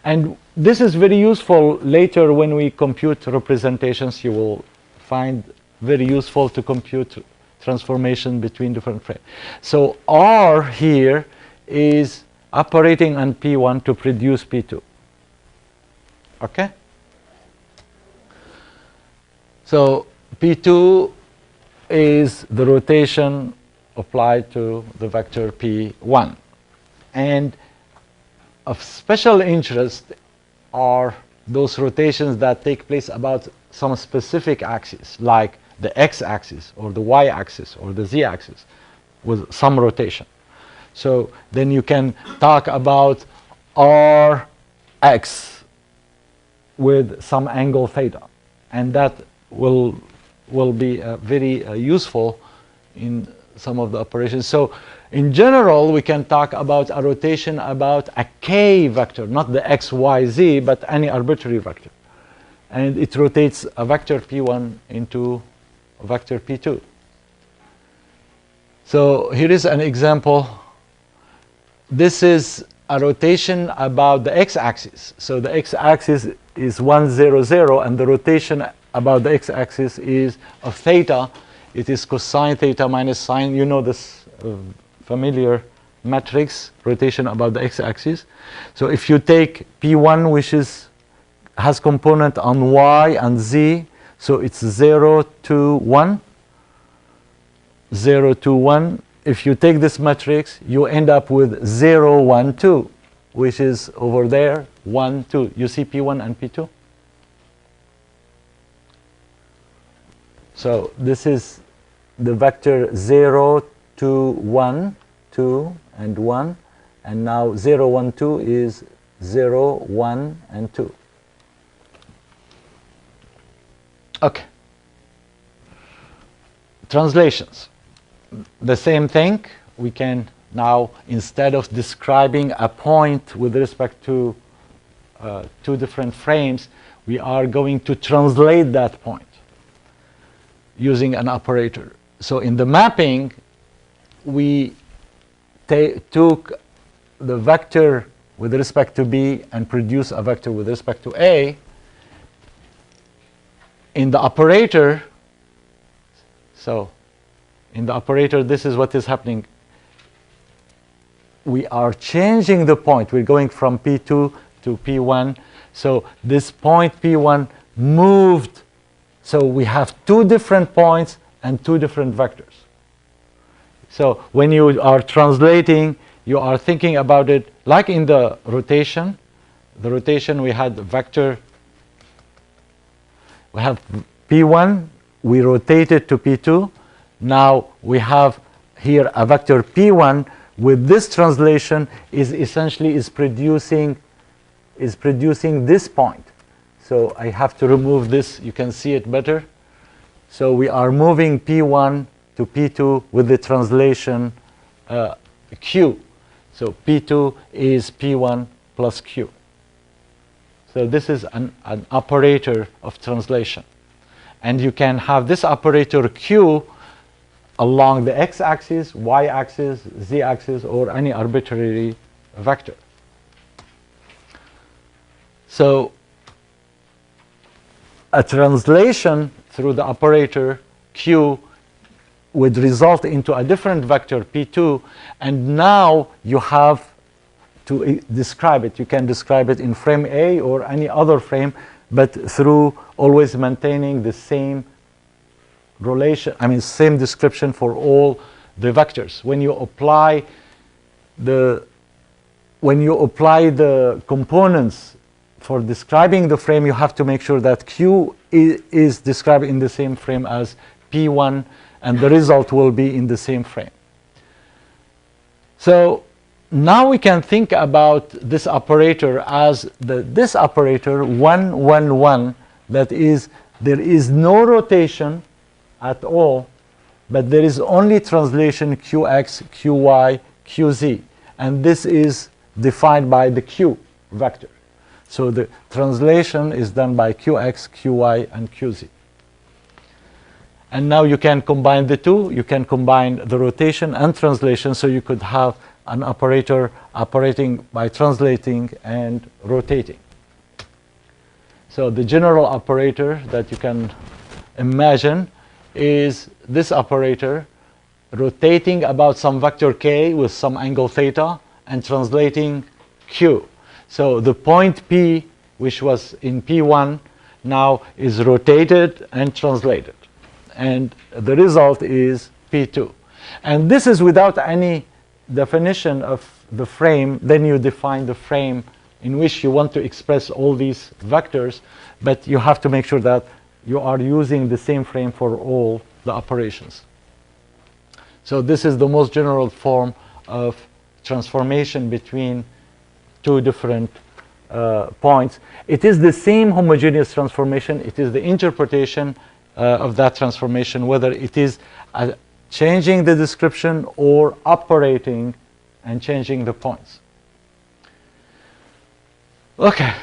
Speaker 2: And this is very useful later when we compute representations. You will find very useful to compute transformation between different frames. So R here is operating on P1 to produce P2. Okay? So P2 is the rotation applied to the vector P1. And of special interest are those rotations that take place about some specific axis, like the x-axis or the y-axis or the z-axis with some rotation. So then you can talk about Rx with some angle theta, and that will be very useful in some of the operations. So in general, we can talk about a rotation about a k vector, not the x, y, z, but any arbitrary vector. And it rotates a vector P1 into vector P2. So here is an example. This is a rotation about the x-axis. So the x-axis is 1, 0, 0, and the rotation about the x-axis is of theta. It is cosine theta minus sine. You know this familiar matrix, rotation about the x-axis. So if you take P1, which has component on y and z, so it's 0, 2, 1, 0, 2, 1. If you take this matrix, you end up with 0, 1, 2, which is over there, 1, 2. You see P1 and P2? So this is the vector 0, 2, 1, 2, and 1. And now 0, 1, 2 is 0, 1, and 2. Okay. Translations. The same thing. We can now, instead of describing a point with respect to two different frames, we are going to translate that point using an operator. So in the mapping, we took the vector with respect to B and produced a vector with respect to A. In the operator, so in the operator, this is what is happening. We are changing the point. We're going from P2 to P1. So this point P1 moved. So we have two different points and two different vectors. So when you are translating, you are thinking about it like in the rotation. The rotation, we had vector. We have P1. We rotate it to P2. Now we have here a vector P1 with this translation is essentially producing this point. So I have to remove this. You can see it better. So we are moving P1 to P2 with the translation Q. So P2 is P1 plus Q. So this is an operator of translation. And you can have this operator Q along the x-axis, y-axis, z-axis, or any arbitrary vector. So a translation through the operator Q would result into a different vector P2, and now you have to describe it. You can describe it in frame A or any other frame, but through always maintaining the same relation, same description for all the vectors. When you apply the components for describing the frame, you have to make sure that Q is described in the same frame as P1, and the result will be in the same frame. So now we can think about this operator as this operator 1, 1, 1, that is, there is no rotation at all, but there is only translation Qx, Qy, Qz, and this is defined by the Q vector. So the translation is done by Qx, Qy, and Qz. And now you can combine the two. You can combine the rotation and translation, so you could have an operator operating by translating and rotating. So the general operator that you can imagine is this operator rotating about some vector k with some angle theta and translating q. So the point P, which was in P1, now is rotated and translated. And the result is P2. And this is without any definition of the frame. Then you define the frame in which you want to express all these vectors, but you have to make sure that you are using the same frame for all the operations. So this is the most general form of transformation between two different points. It is the same homogeneous transformation. It is the interpretation of that transformation, whether it is changing the description or operating and changing the points. Okay.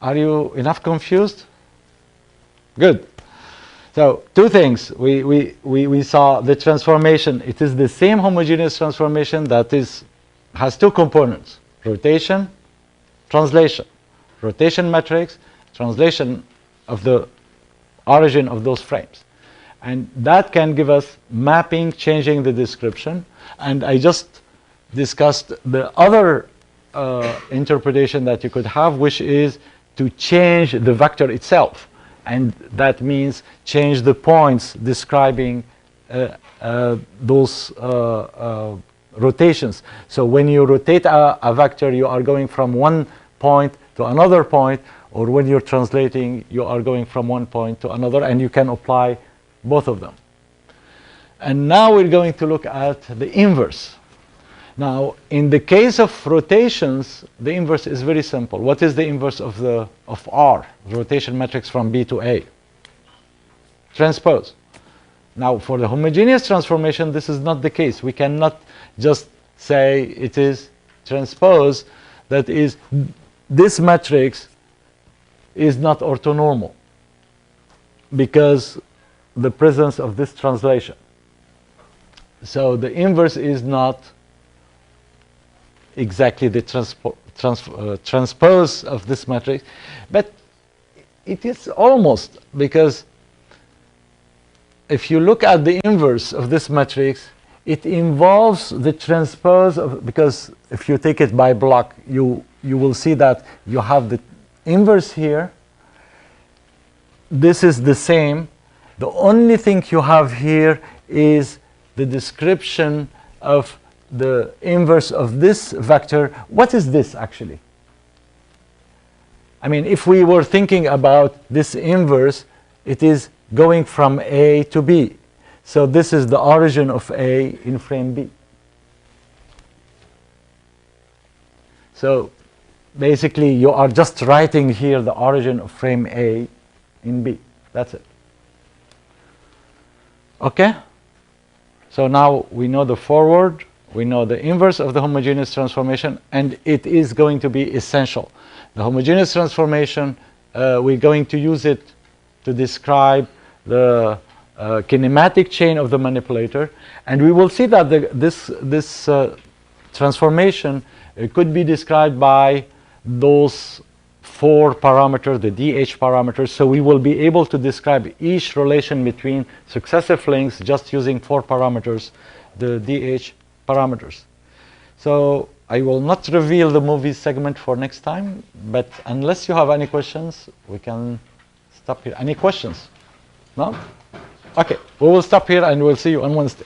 Speaker 2: Are you enough confused? Good. So two things. We saw the transformation. It is the same homogeneous transformation that has two components: rotation, translation. Rotation matrix, translation of the origin of those frames. And that can give us mapping, changing the description. And I just discussed the other interpretation that you could have, which is to change the vector itself. And that means change the points describing those rotations. So when you rotate a vector, you are going from one point to another point, or when you're translating, you are going from one point to another, and you can apply both of them. And now we're going to look at the inverse. Now, in the case of rotations, the inverse is very simple. What is the inverse of R, rotation matrix from B to A? Transpose. Now, for the homogeneous transformation, this is not the case. We cannot just say it is transpose. That is, this matrix is not orthonormal because the presence of this translation. So the inverse is not exactly the transpose of this matrix, but it is almost, because if you look at the inverse of this matrix, it involves the transpose of, because if you take it by block, you will see that you have the inverse here. This is the same. The only thing you have here is the description of the inverse of this vector. What is this actually? I mean, if we were thinking about this inverse, it is going from A to B. So this is the origin of A in frame B. So basically, you are just writing here the origin of frame A in B. That's it. Okay? So now we know the forward, we know the inverse of the homogeneous transformation, and it is going to be essential. The homogeneous transformation, we're going to use it to describe the kinematic chain of the manipulator, and we will see that this transformation could be described by those 4 parameters, the DH parameters. So we will be able to describe each relation between successive links just using 4 parameters, the DH parameters. So I will not reveal the movie segment for next time, but unless you have any questions, we can stop here. Any questions? No? Okay, we will stop here and we'll see you on Wednesday.